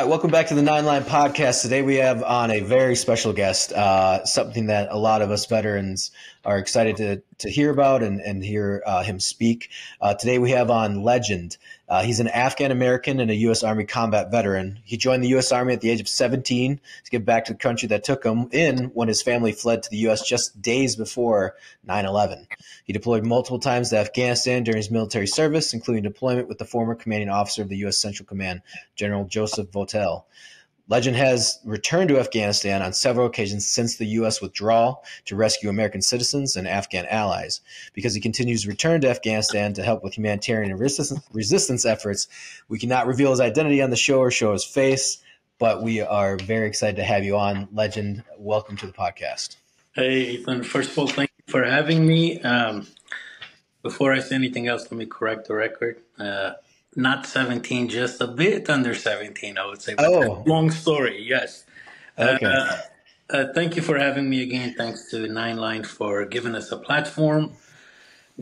right, welcome back to the Nine Line Podcast. Today we have on a very special guest, something that a lot of us veterans are excited to hear about and hear him speak. Today we have on Legend. He's an Afghan American and a U.S. Army combat veteran. He joined the U.S. Army at the age of 17 to get back to the country that took him in when his family fled to the U.S. just days before 9/11. He deployed multiple times to Afghanistan during his military service, including deployment with the former commanding officer of the U.S. Central Command, General Joseph Votel. Legend has returned to Afghanistan on several occasions since the U.S. withdrawal to rescue American citizens and Afghan allies. Because he continues to return to Afghanistan to help with humanitarian resistance efforts, we cannot reveal his identity on the show or show his face, but we are very excited to have you on. Legend, welcome to the podcast. Hey, Ethan. First of all, thank you for having me. Before I say anything else, let me correct the record. Not 17, just a bit under 17, I would say. Oh. Long story, yes. Okay. Thank you for having me again. Thanks to Nine Line for giving us a platform.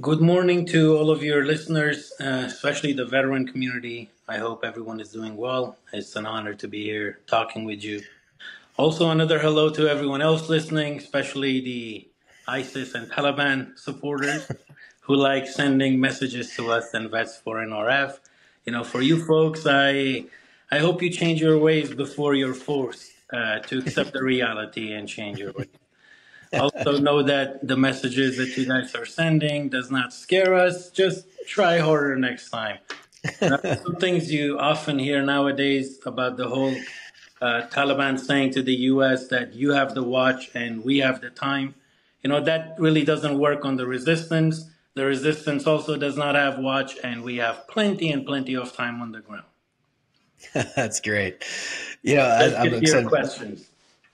Good morning to all of your listeners, especially the veteran community. I hope everyone is doing well. It's an honor to be here talking with you. Also, another hello to everyone else listening, especially the ISIS and Taliban supporters who like sending messages to us and vets for NRF. You know, for you folks, I hope you change your ways before you're forced to accept the reality and change your ways. Also know that the messages that you guys are sending does not scare us. Just try harder next time. Some things you often hear nowadays about the whole Taliban saying to the U.S. that you have the watch and we have the time. You know, that really doesn't work on the resistance. The resistance also does not have watch, and we have plenty and plenty of time on the ground. That's great. You know, I'm excited. Questions.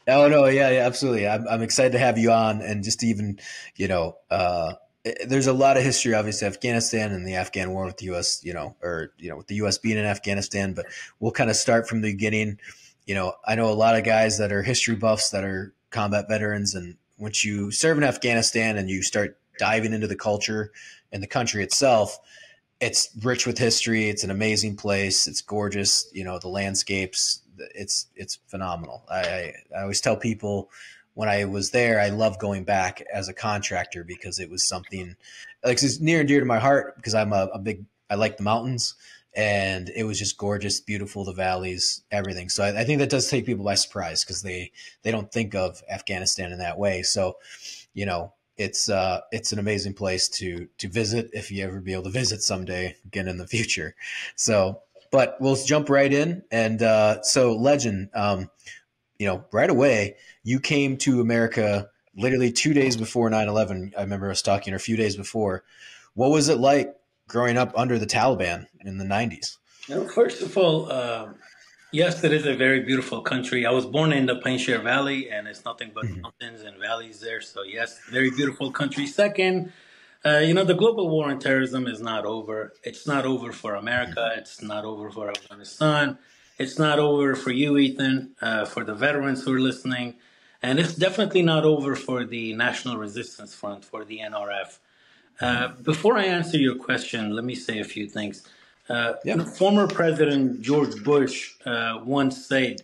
Oh no, yeah, absolutely. I'm excited to have you on, and just even, there's a lot of history, obviously, Afghanistan and the Afghan war with the U.S. With the U.S. being in Afghanistan. But we'll kind of start from the beginning. You know, I know a lot of guys that are history buffs that are combat veterans, and once you serve in Afghanistan and you start diving into the culture and the country itself, it's rich with history. It's an amazing place. It's gorgeous. You know, the landscapes, it's phenomenal. I always tell people when I was there, I love going back as a contractor because it was something like it's near and dear to my heart because I like the mountains, and it was just gorgeous, beautiful, the valleys, everything. So I think that does take people by surprise because they don't think of Afghanistan in that way. So, you know, it's an amazing place to visit if you ever be able to visit someday again in the future. So, but we'll jump right in. And so Legend, right away, you came to America literally 2 days before 9/11. I remember us talking a few days before. What was it like growing up under the Taliban in the 90s? First of all, yes, it is a very beautiful country. I was born in the Panjshir Valley, and it's nothing but mountains and valleys there. So, yes, very beautiful country. Second, the global war on terrorism is not over. It's not over for America. It's not over for Afghanistan. It's not over for you, Ethan, for the veterans who are listening. And it's definitely not over for the National Resistance Front, for the NRF. Before I answer your question, let me say a few things. Former President George Bush once said,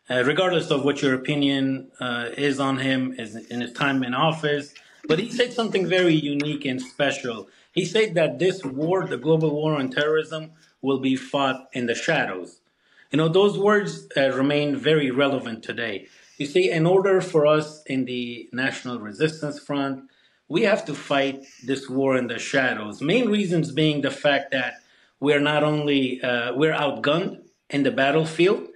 regardless of what your opinion is on him in his time in office, but he said something very unique and special. He said that this war, the global war on terrorism, will be fought in the shadows. You know, those words remain very relevant today. You see, in order for us in the National Resistance Front, we have to fight this war in the shadows. Main reasons being the fact that we're not only we're outgunned in the battlefield,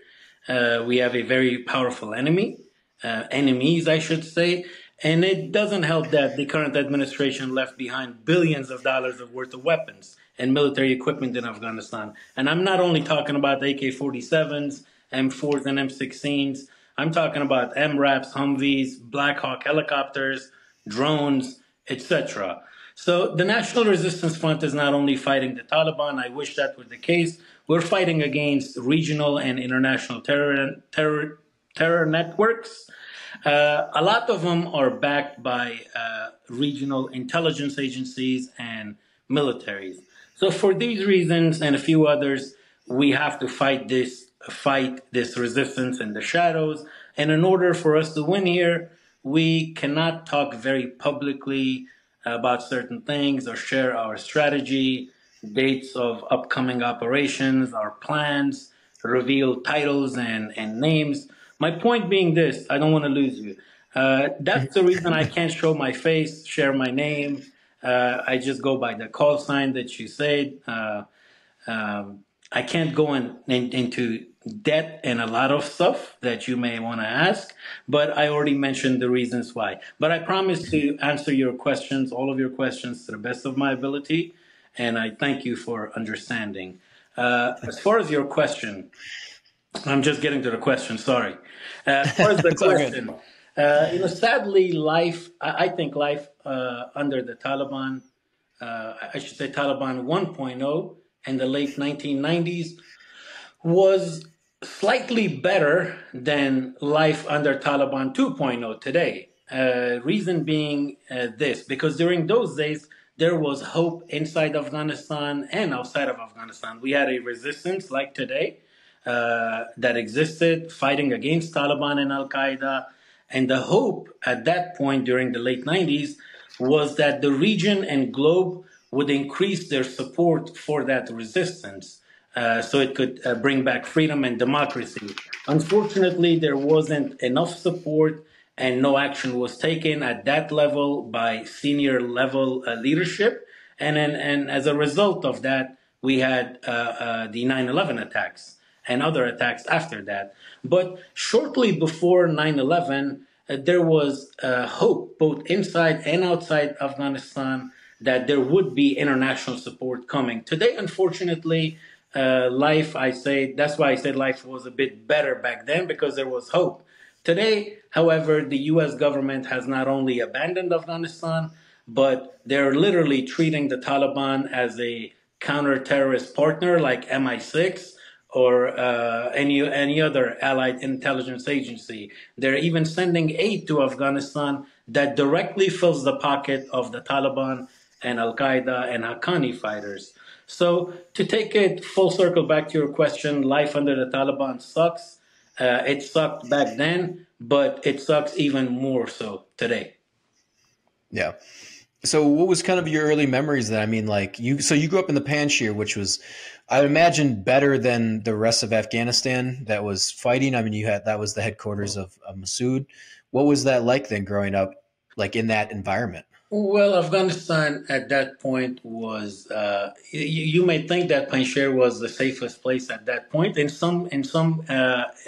we have a very powerful enemies, I should say, and it doesn't help that the current administration left behind billions of dollars worth of weapons and military equipment in Afghanistan. And I'm not only talking about AK-47s, M4s, and M16s. I'm talking about MRAPs, Humvees, Black Hawk helicopters, drones, etc. So the National Resistance Front is not only fighting the Taliban. I wish that were the case. We're fighting against regional and international terror networks. A lot of them are backed by regional intelligence agencies and militaries. So for these reasons and a few others, we have to fight this fight this resistance in the shadows. And in order for us to win here, we cannot talk very publicly about certain things or share our strategy, dates of upcoming operations, our plans, reveal titles and names. My point being this, I don't want to lose you. That's the reason I can't show my face, share my name. I just go by the call sign that you said. I can't go into debt and a lot of stuff that you may want to ask, but I already mentioned the reasons why. But I promise to answer your questions, all of your questions, to the best of my ability, and I thank you for understanding. As far as your question, I'm just getting to the question. Sorry. As far as the It's all good. question, sadly, I think life under the Taliban, I should say Taliban 1.0 in the late 1990s was slightly better than life under Taliban 2.0 today. Reason being this, because during those days, there was hope inside Afghanistan and outside of Afghanistan. We had a resistance like today that existed fighting against Taliban and Al Qaeda. And the hope at that point during the late 90s was that the region and globe would increase their support for that resistance so it could bring back freedom and democracy. Unfortunately, there wasn't enough support and no action was taken at that level by senior level leadership. And as a result of that, we had the 9/11 attacks and other attacks after that. But shortly before 9/11, there was hope, both inside and outside Afghanistan, that there would be international support coming. Today, unfortunately, that's why I said life was a bit better back then, because there was hope. Today, however, the US government has not only abandoned Afghanistan, but they're literally treating the Taliban as a counter-terrorist partner like MI6 or any other allied intelligence agency. They're even sending aid to Afghanistan that directly fills the pocket of the Taliban and Al Qaeda and Haqqani fighters. So, to take it full circle back to your question, life under the Taliban sucks. It sucked back then, but it sucks even more so today. Yeah. So what was kind of your early memories then? I mean, so you grew up in the Panjshir, which was, I would imagine, better than the rest of Afghanistan that was fighting. I mean, that was the headquarters of Massoud. What was that like then growing up, like in that environment? Well, Afghanistan at that point was. You may think that Panjshir was the safest place at that point.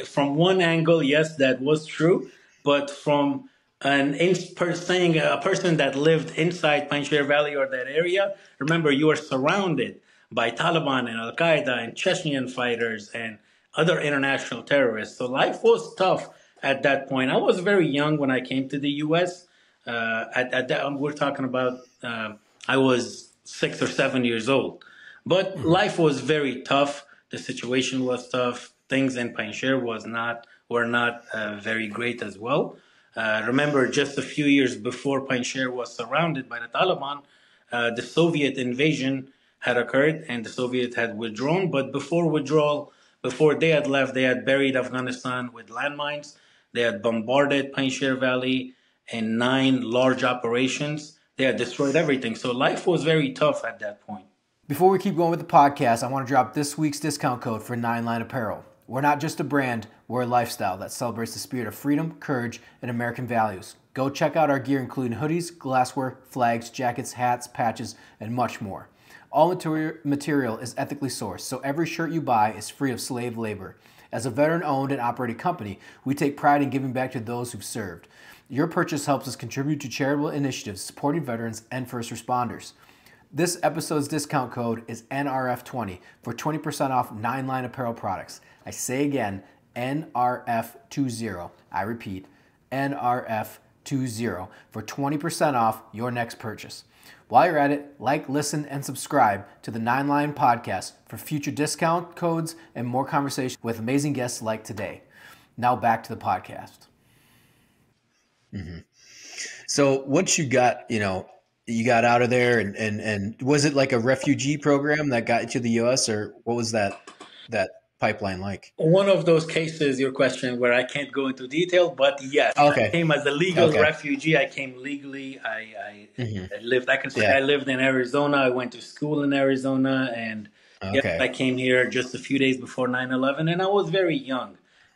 From one angle, yes, that was true, but from saying a person that lived inside Panjshir Valley or that area, remember you are surrounded by Taliban and Al Qaeda and Chechen fighters and other international terrorists. So life was tough at that point. I was very young when I came to the U.S. At that, we're talking about I was 6 or 7 years old, but life was very tough. The situation was tough. Things in Panjshir were not very great as well. Remember, just a few years before Panjshir was surrounded by the Taliban, the Soviet invasion had occurred and the Soviets had withdrawn. But before withdrawal, before they had left, they had buried Afghanistan with landmines. They had bombarded Panjshir Valley in 9 large operations. They had destroyed everything. So life was very tough at that point. Before we keep going with the podcast, I want to drop this week's discount code for 9line Apparel. We're not just a brand, we're a lifestyle that celebrates the spirit of freedom, courage, and American values. Go check out our gear including hoodies, glassware, flags, jackets, hats, patches, and much more. All material is ethically sourced, so every shirt you buy is free of slave labor. As a veteran-owned and operated company, we take pride in giving back to those who've served. Your purchase helps us contribute to charitable initiatives supporting veterans and first responders. This episode's discount code is NRF20 for 20% off 9line Apparel products. I say again, NRF20. I repeat, NRF20 for 20% off your next purchase. While you're at it, like, listen, and subscribe to the 9line podcast for future discount codes and more conversation with amazing guests like today. Now back to the podcast. Mm-hmm. So once you got out of there and was it like a refugee program that got you to the U.S. or what was that pipeline like? One of those cases, your question, where I can't go into detail, but yes, I Okay. came as a legal Okay. refugee. I came legally. Hmm. I lived, I can say Yeah. I lived in Arizona. I went to school in Arizona. And yes, Okay. I came here just a few days before 9/11. And I was very young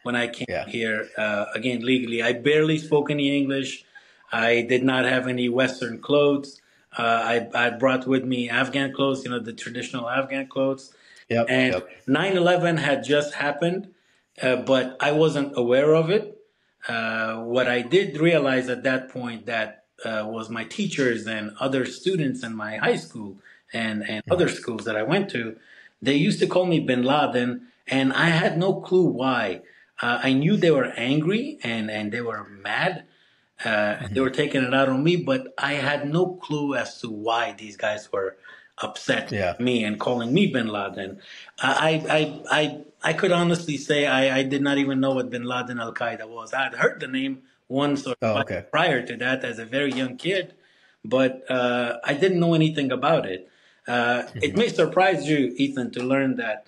when I came Yeah. here, again, legally. I barely spoke any English. I did not have any Western clothes. I brought with me Afghan clothes, the traditional Afghan clothes. Yep. And Yep. 9/11 had just happened, but I wasn't aware of it. What I did realize at that point that was my teachers and other students in my high school and other schools that I went to, they used to call me Bin Laden, and I had no clue why. I knew they were angry and they were mad. They were taking it out on me, but I had no clue as to why these guys were upset Yeah. with me and calling me Bin Laden. I could honestly say I did not even know what Bin Laden Al Qaeda was. I had heard the name once or Oh, twice okay. prior to that as a very young kid, but I didn't know anything about it. It may surprise you, Ethan, to learn that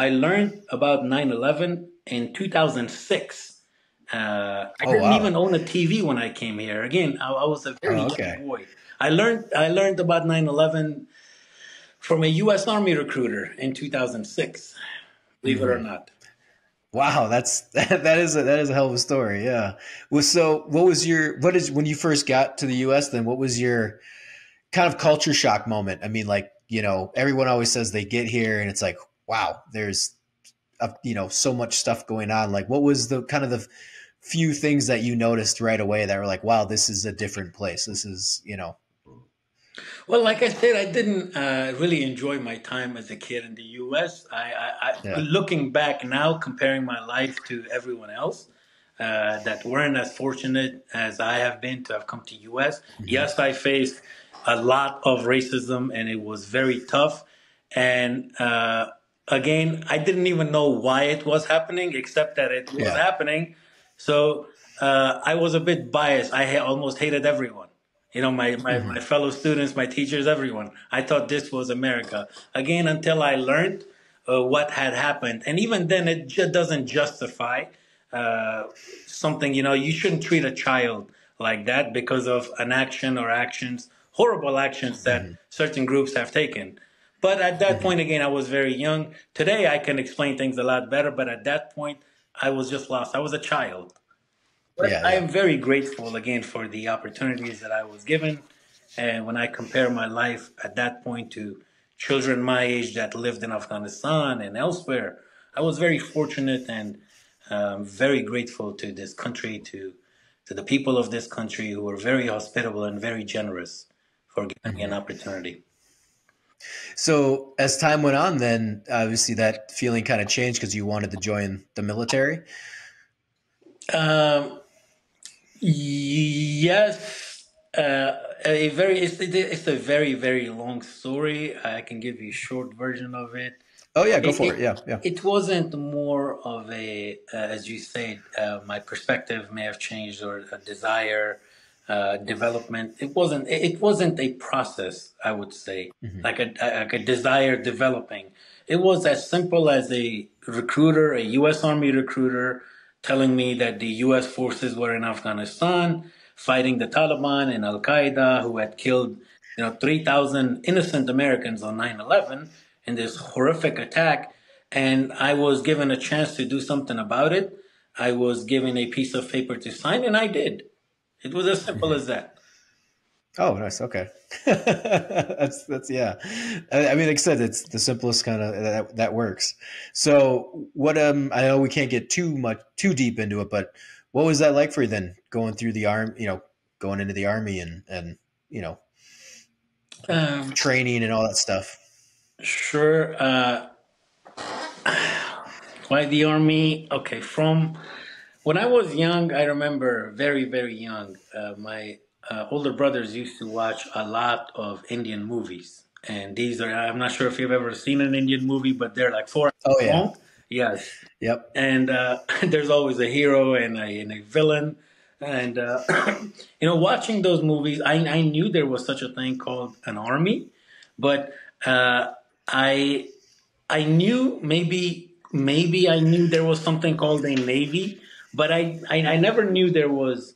I learned about 9/11 in 2006. I Oh, didn't wow. even own a TV when I came here. Again, I was a very Oh, young okay. boy. I learned about 9/11 from a U.S. Army recruiter in 2006. Believe it or Hmm. not. Wow, that is a hell of a story. Yeah. Well, so what is when you first got to the U.S. Then what was your kind of culture shock moment? I mean, like everyone always says they get here and it's like, wow, there's so much stuff going on. Like, what was the kind of the few things that you noticed right away that were like, wow, this is a different place. This is. Well, like I said, I didn't really enjoy my time as a kid in the U.S. Yeah. Looking back now, comparing my life to everyone else that weren't as fortunate as I have been to have come to U.S. Hmm. Yes, I faced a lot of racism, and it was very tough. And again, I didn't even know why it was happening, except that it was Yeah. happening. So I was a bit biased. Almost hated everyone. My Hmm. fellow students, my teachers, everyone. I thought this was America. Again, until I learned what had happened. And even then, it just doesn't justify uh, something. You shouldn't treat a child like that because of an action or actions, horrible actions that Hmm. certain groups have taken. But at that Hmm. point, again, I was very young. Today, I can explain things a lot better. But at that point, I was just lost. I was a child. But Yeah. I Yeah. am very grateful again for the opportunities that I was given. And when I compare my life at that point to children my age that lived in Afghanistan and elsewhere, I was very fortunate and very grateful to this country, to the people of this country who were very hospitable and very generous for giving me an Hmm. opportunity. So as time went on, then obviously that feeling kind of changed because you wanted to join the military. Um, Yes, it's a very very long story. I can give you a short version of it. Oh yeah, go It for it. it, Yeah. Yeah. it wasn't more of a as you said, my perspective may have changed or a desire development. It wasn't a process. I would say Hmm. like a desire developing. It was as simple as a recruiter, a U.S. Army recruiter, telling me that the U.S. forces were in Afghanistan fighting the Taliban and Al Qaeda, who had killed 3,000 innocent Americans on 9/11 in this horrific attack. And I was given a chance to do something about it. I was given a piece of paper to sign, and I did. It was as simple Hmm. as that. Oh, nice. Okay. That's yeah. I mean, like I said, it's the simplest kind of that works. So what? I know we can't get too deep into it, but what was that like for you then, going through the army? Going into the army and you know Um, training and all that stuff. sure. Why the army? Okay, from when I was young, I remember very, very young. My older brothers used to watch a lot of Indian movies, and these are. I'm not sure if you've ever seen an Indian movie, but they're like 4 hours Oh yeah. long. Yes, Yep. and there's always a hero and a villain. And watching those movies, I knew there was such a thing called an army, but I I knew maybe maybe I knew there was something called a Navy, but I never knew there was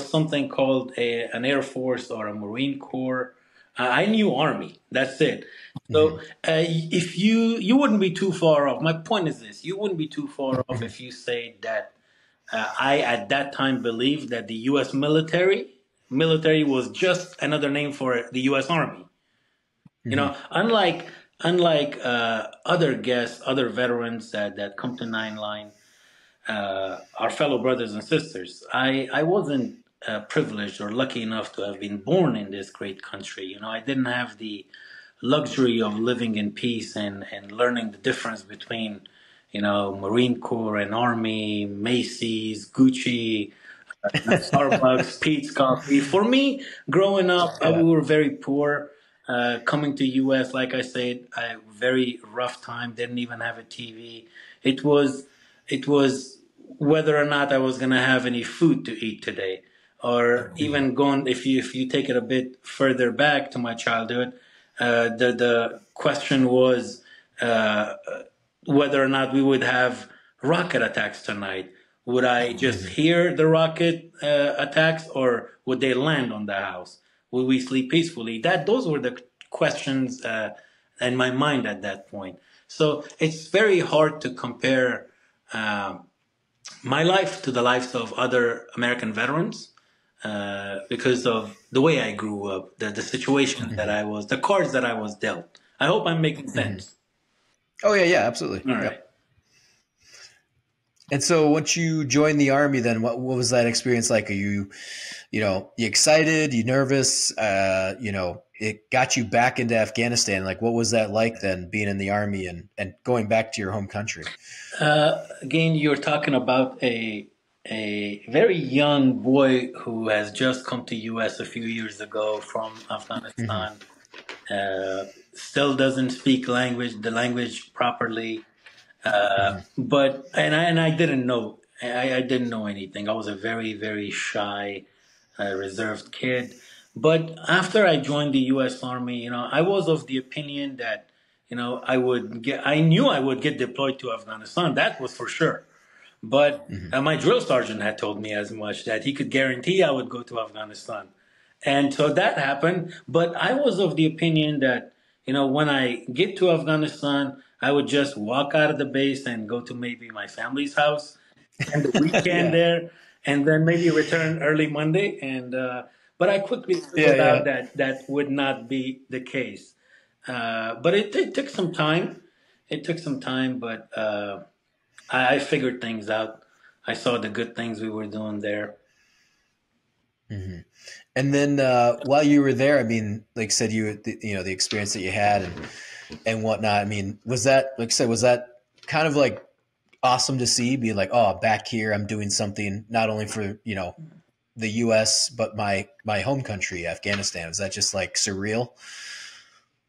something called an Air Force or a Marine Corps. I knew Army. That's it. So if you wouldn't be too far off. My point is this: you wouldn't be too far off if you say that I at that time believed that the U.S. military was just another name for the U.S. Army. You know, unlike other guests, other veterans that come to Nine Line, our fellow brothers and sisters. I wasn't privileged or lucky enough to have been born in this great country. You know, I didn't have the luxury of living in peace and learning the difference between, you know, Marine Corps and Army, Macy's, Gucci, Starbucks, Pete's Coffee. For me, growing up, we were very poor. Coming to U.S., like I said, a very rough time. Didn't even have a TV. It was whether or not I was going to have any food to eat today, or even going. If you take it a bit further back to my childhood, the question was whether or not we would have rocket attacks tonight. Would I just hear the rocket attacks, or would they land on the house? Will we sleep peacefully? Those were the questions in my mind at that point. So it's very hard to compare my life to the lives of other American veterans because of the way I grew up, the situation that I was, the cards that I was dealt. I hope I'm making sense. Oh yeah, absolutely. All right. Yep. And so once you joined the Army, then what was that experience like? Are you excited? You nervous? It got you back into Afghanistan. Like, what was that like then, being in the Army and going back to your home country? Again, you're talking about a very young boy who has just come to U.S. a few years ago from Afghanistan. Still doesn't speak the language properly. But I didn't know. I didn't know anything. I was a very, very shy, reserved kid. But after I joined the U.S. Army, you know, I was of the opinion that, you know, I knew I would get deployed to Afghanistan. That was for sure. But my drill sergeant had told me as much, that he could guarantee I would go to Afghanistan. And so that happened. But I was of the opinion that, you know, when I get to Afghanistan, I would just walk out of the base and go to maybe my family's house and the weekend there, and then maybe return early Monday. But I quickly figured out that would not be the case. But it took some time. It took some time, but I figured things out. I saw the good things we were doing there. And then while you were there, I mean, like I said, the experience that you had and whatnot. I mean, was that, like I said, was that kind of like awesome to see? Be like, oh, back here, I'm doing something not only for, you know, the U.S. but my home country, Afghanistan. Is that just like surreal?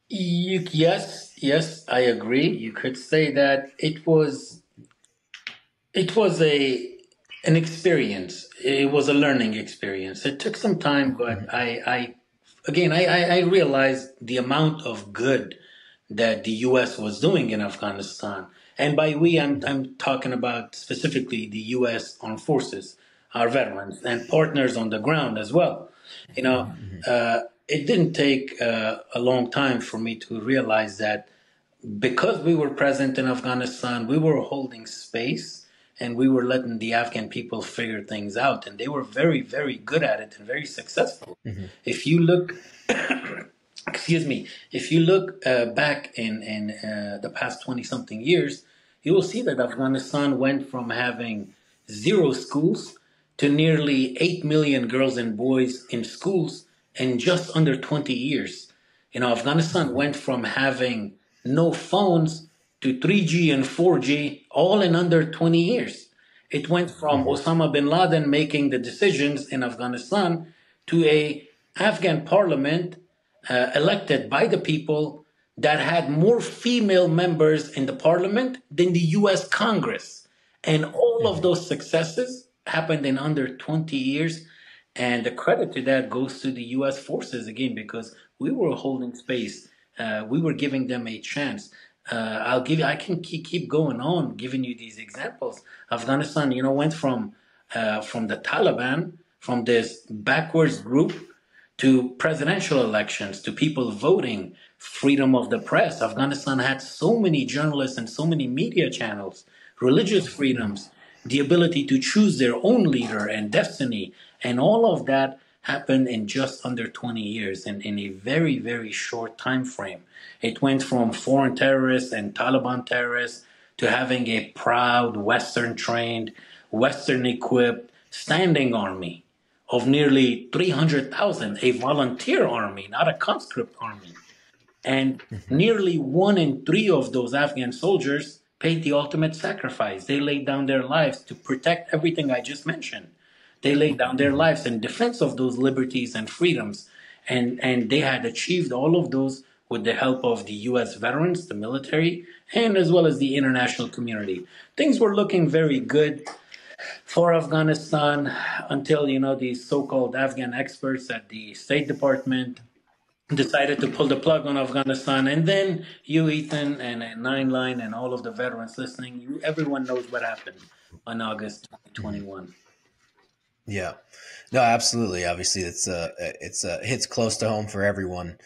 Yes, I agree. You could say that it was an experience. It was a learning experience. It took some time, but I realized the amount of good that the U.S. was doing in Afghanistan. And by we, I'm talking about specifically the U.S. Armed Forces, our veterans, and partners on the ground as well. You know, it didn't take a long time for me to realize that because we were present in Afghanistan, we were holding space and we were letting the Afghan people figure things out. And they were very, very good at it and very successful. If you look... if you look back in the past 20-something years, you will see that Afghanistan went from having 0 schools to nearly 8 million girls and boys in schools in just under 20 years. You know, Afghanistan went from having no phones to 3G and 4G all in under 20 years. It went from Osama bin Laden making the decisions in Afghanistan to a Afghan parliament elected by the people that had more female members in the parliament than the U.S. Congress. And all of those successes happened in under 20 years. And the credit to that goes to the U.S. forces again, because we were holding space. We were giving them a chance. I can keep going on giving you these examples. Afghanistan, went from the Taliban, from this backwards group, to presidential elections, to people voting, freedom of the press. Afghanistan had so many journalists and so many media channels, religious freedoms, the ability to choose their own leader and destiny, and all of that happened in just under 20 years, and in a very, very short time frame. It went from foreign terrorists and Taliban terrorists to having a proud, Western trained, Western equipped standing army of nearly 300,000, a volunteer army, not a conscript army. And nearly 1 in 3 of those Afghan soldiers paid the ultimate sacrifice. They laid down their lives to protect everything I just mentioned. They laid down their lives in defense of those liberties and freedoms. And they had achieved all of those with the help of the U.S. veterans, the military, and as well as the international community. Things were looking very good for Afghanistan until, these so-called Afghan experts at the State Department decided to pull the plug on Afghanistan. And then you, Ethan, and Nine Line, and all of the veterans listening, everyone knows what happened on August 2021. Yeah, no, absolutely. Obviously, it's hits close to home for everyone.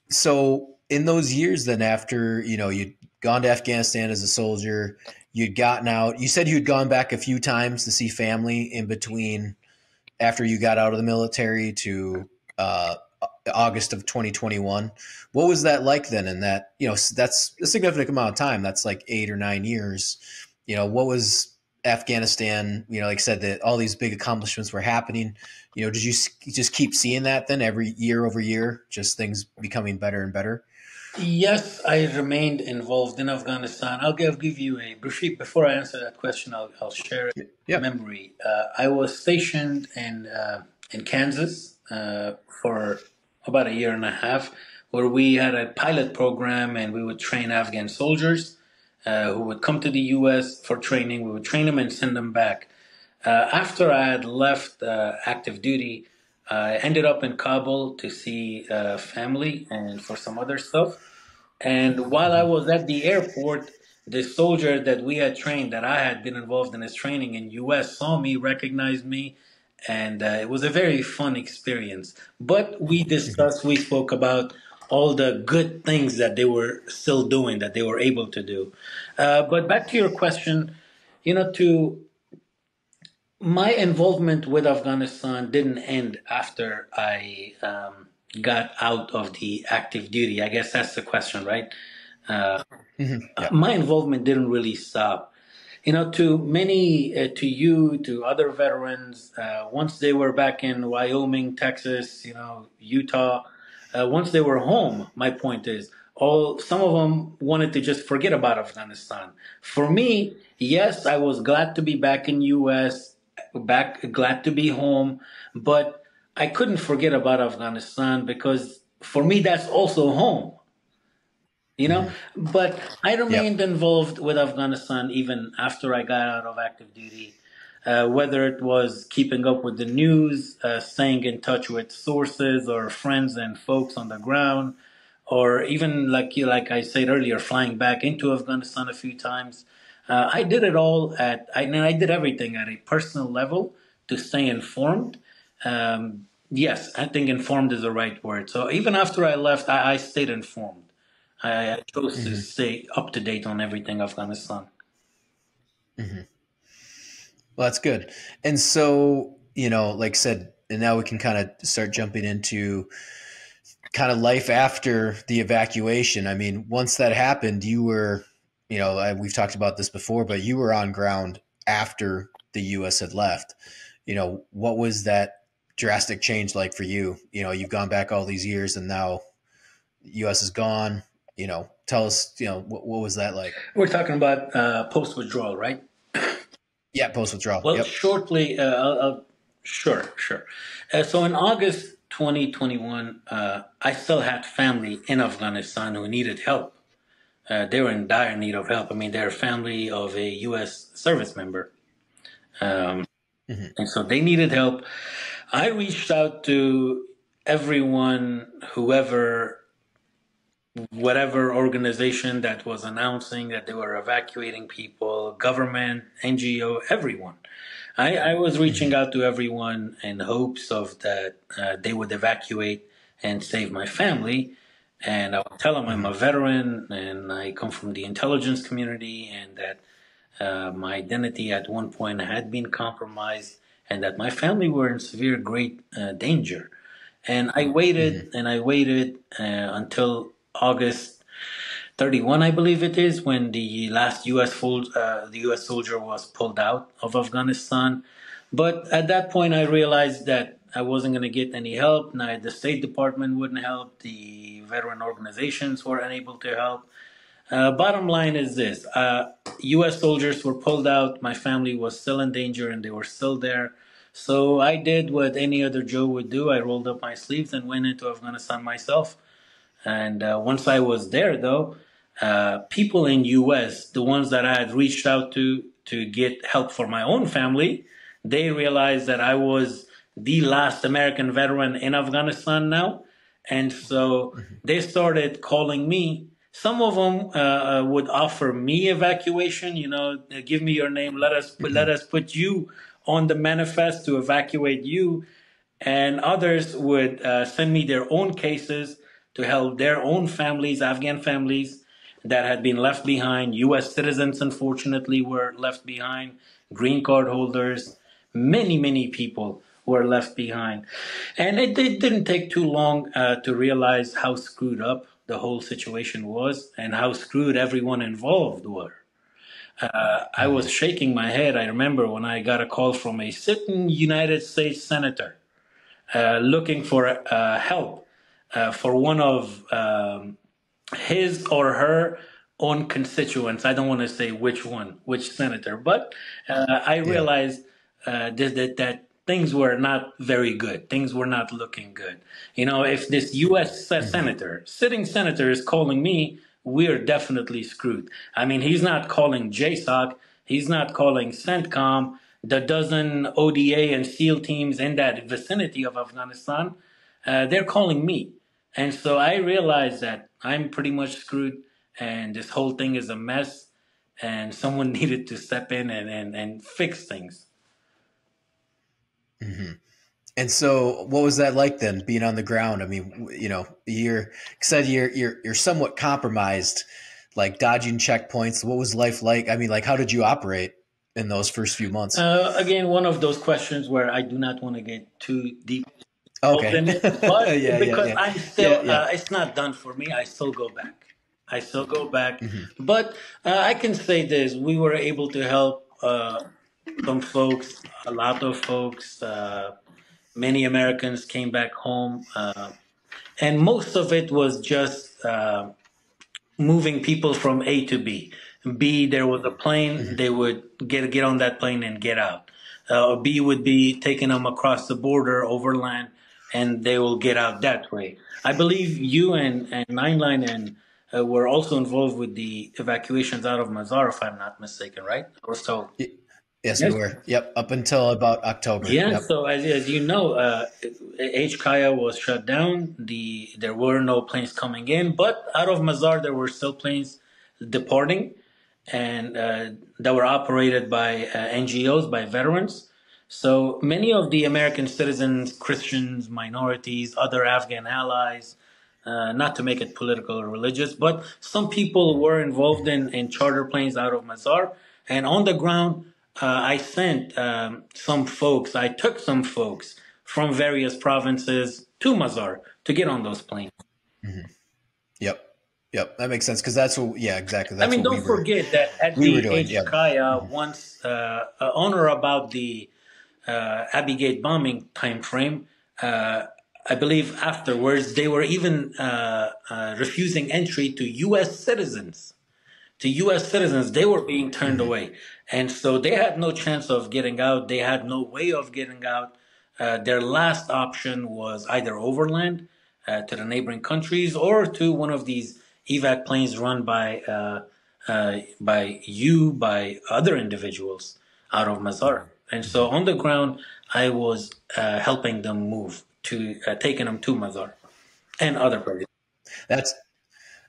So in those years, then after you'd gone to Afghanistan as a soldier, you'd gotten out. You said you'd gone back a few times to see family in between after you got out of the military to August of 2021. What was that like then? And that that's a significant amount of time. That's like 8 or 9 years. What was Afghanistan, like I said, that all these big accomplishments were happening. Did you just keep seeing that then every year over year, just things becoming better and better? Yes, I remained involved in Afghanistan. I'll give you a brief. Before I answer that question, I'll share a memory. I was stationed in Kansas for about a year and a half, where we had a pilot program, and we would train Afghan soldiers who would come to the U.S. for training. We would train them and send them back. After I had left active duty, I ended up in Kabul to see family and for some other stuff. And while I was at the airport, the soldier that we had trained, that I had been involved in his training in U.S., saw me, recognized me, and it was a very fun experience. But we spoke about all the good things that they were still doing, that they were able to do. But back to your question, to my involvement with Afghanistan didn't end after I got out of the active duty. I guess that's the question, right? My involvement didn't really stop. To many, to you, to other veterans, once they were back in Wyoming, Texas, Utah, once they were home, my point is, some of them wanted to just forget about Afghanistan. For me, yes, I was glad to be back in U.S., glad to be home, but I couldn't forget about Afghanistan, because for me, that's also home. But I remained involved with Afghanistan even after I got out of active duty, whether it was keeping up with the news, staying in touch with sources or friends and folks on the ground, or even like I said earlier, flying back into Afghanistan a few times. I did it all I did everything at a personal level to stay informed. Yes, I think informed is the right word. So even after I left, I stayed informed. I chose to stay up to date on everything Afghanistan. Well, that's good. And so, like I said, and now we can kind of start jumping into kind of life after the evacuation. I mean, once that happened, you were, we've talked about this before, but you were on ground after the U.S. had left. What was that drastic change like for you? You've gone back all these years, and now the U.S. is gone. Tell us, what was that like? We're talking about post-withdrawal, right? Yeah, post-withdrawal. Well, shortly, sure. So in August 2021, I still had family in Afghanistan who needed help. They were in dire need of help. I mean, they're family of a U.S. service member. And so they needed help. I reached out to everyone, whoever whatever organization that was announcing that they were evacuating people, government, NGO, everyone. I was reaching out to everyone in hopes of that they would evacuate and save my family. And I would tell them I'm a veteran and I come from the intelligence community, and that my identity at one point had been compromised, and that my family were in severe, great danger. And I waited and I waited until August 31, I believe it is, when the last the U.S. soldier was pulled out of Afghanistan. But at that point, I realized that I wasn't going to get any help. Neither the State Department wouldn't help. The veteran organizations were unable to help. Bottom line is this: U.S. soldiers were pulled out. My family was still in danger, and they were still there. So I did what any other Joe would do. I rolled up my sleeves and went into Afghanistan myself. And once I was there, though, people in U.S., the ones that I had reached out to get help for my own family, they realized that I was the last American veteran in Afghanistan now, and so they started calling me. Some of them would offer me evacuation. Give me your name. Let us put you on the manifest to evacuate you. And others would send me their own cases to help their own families, Afghan families that had been left behind. U.S. citizens, unfortunately, were left behind. Green card holders, many people were left behind. And it didn't take too long to realize how screwed up the whole situation was and how screwed everyone involved were. I was shaking my head. I remember when I got a call from a certain United States senator looking for help for one of his or her own constituents. I don't want to say which senator, but I realized that things were not very good. Things were not looking good. If this U.S. sitting senator is calling me, we're definitely screwed. I mean, he's not calling JSOC. He's not calling CENTCOM, the dozen ODA and SEAL teams in that vicinity of Afghanistan. They're calling me. And so I realized that I'm pretty much screwed and this whole thing is a mess and someone needed to step in and fix things. And so, what was that like then, being on the ground? I mean, you're somewhat compromised, like dodging checkpoints. What was life like? I mean, like, how did you operate in those first few months? Again, one of those questions where I do not want to get too deep. Okay. In it, but because I'm still, it's not done for me. I still go back. But I can say this: we were able to help some folks, a lot of folks. Many Americans came back home, and most of it was just moving people from A to B. B, there was a plane, they would get on that plane and get out. B would be taking them across the border overland, and they will get out that way. I believe you and Nine Line and were also involved with the evacuations out of Mazar, if I'm not mistaken, right? Or so. Yes, we were. Yep, up until about October. Yeah, yep. So as you know, HKIA was shut down. There were no planes coming in, but out of Mazar there were still planes departing, and that were operated by NGOs, by veterans. So many of the American citizens, Christians, minorities, other Afghan allies, not to make it political or religious, but some people were involved in charter planes out of Mazar, and on the ground. I sent some folks, I took some folks from various provinces to Mazar to get on those planes. Yep, that makes sense because that's what, exactly. That's don't forget that at the HKIA, once on or about the Abbey Gate bombing time frame, I believe afterwards they were even refusing entry to U.S. citizens. They were being turned away. And so they had no chance of getting out. They had no way of getting out. Their last option was either overland to the neighboring countries or to one of these evac planes run by other individuals out of Mazar. And so on the ground, I was helping them move to taking them to Mazar and other places.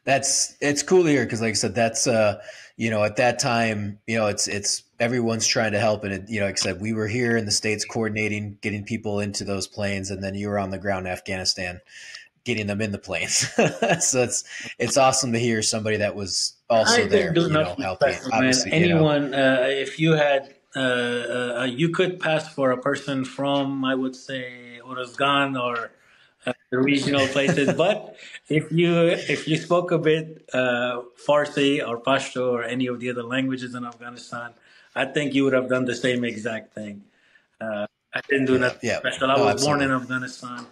it's cool to hear because, like I said, that's at that time, it's everyone's trying to help, and like I said, we were here in the States coordinating, getting people into those planes, and then you were on the ground in Afghanistan, getting them in the planes. So it's awesome to hear somebody that was I also didn't there, do nothing helping. special, man. Obviously, Anyone, if you had, you could pass for a person from, I would say, Oruzgan or the regional places. But if you spoke a bit Farsi or Pashto or any of the other languages in Afghanistan, I think you would have done the same exact thing. I didn't do yeah, nothing yeah, special. I no, was born in absolutely. Afghanistan.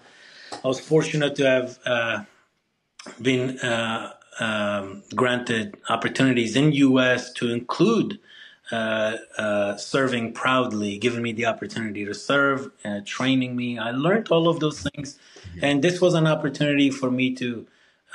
I was fortunate to have been granted opportunities in U.S. to include serving proudly, giving me the opportunity to serve, training me. I learned all of those things, and this was an opportunity for me to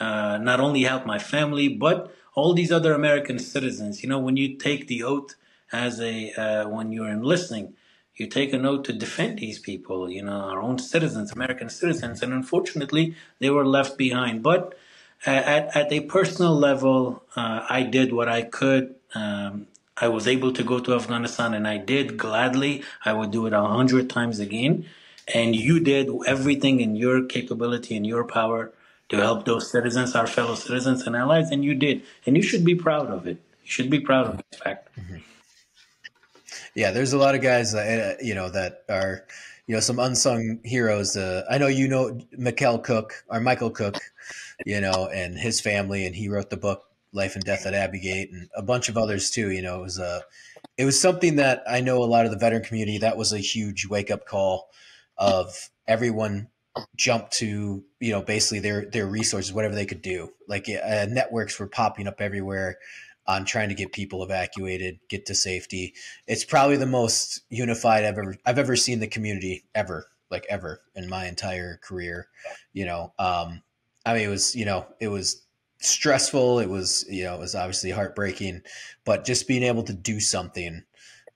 not only help my family but all these other American citizens. When you take the oath as when you're enlisting, you take an oath to defend these people, our own citizens, American citizens, and unfortunately, they were left behind. But at a personal level, I did what I could. I was able to go to Afghanistan, and I did gladly. I would do it 100 times again. And you did everything in your capability and your power to help those citizens, our fellow citizens and allies, and you did. And you should be proud of it. You should be proud of the fact. Yeah, there's a lot of guys that that are some unsung heroes. I know Michael Cook, and his family, and he wrote the book Life and Death at Abbey Gate, and a bunch of others too. It was something that I know a lot of the veteran community, that was a huge wake up call of everyone jumped to basically their resources, whatever they could do. Like networks were popping up everywhere on trying to get people evacuated, get to safety. It's probably the most unified I've ever seen the community ever in my entire career. I mean, it was stressful. It was obviously heartbreaking, but just being able to do something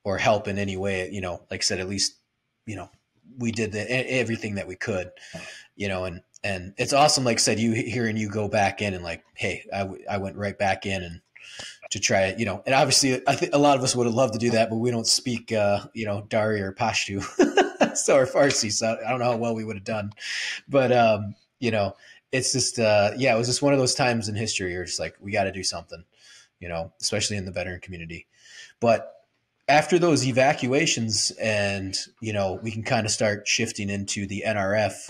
or help in any way, like I said, at least, we did everything that we could, and it's awesome. Like I said, hearing you go back in and like, hey, I went right back in and to try it, and obviously I think a lot of us would have loved to do that, but we don't speak, Dari or Pashto, or Farsi, so I don't know how well we would have done, but, it's just, it was just one of those times in history where it's like, we got to do something, especially in the veteran community. But after those evacuations and, we can kind of start shifting into the NRF,